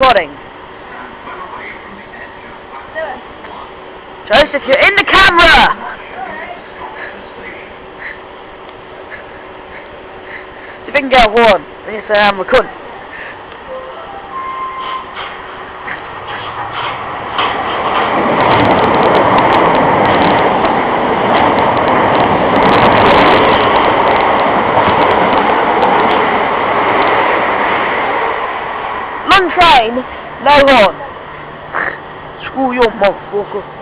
Recording. Joseph, you're in the camera! See if I can get one. Yes, I am recording. Train, no horn. Screw your motherfucker.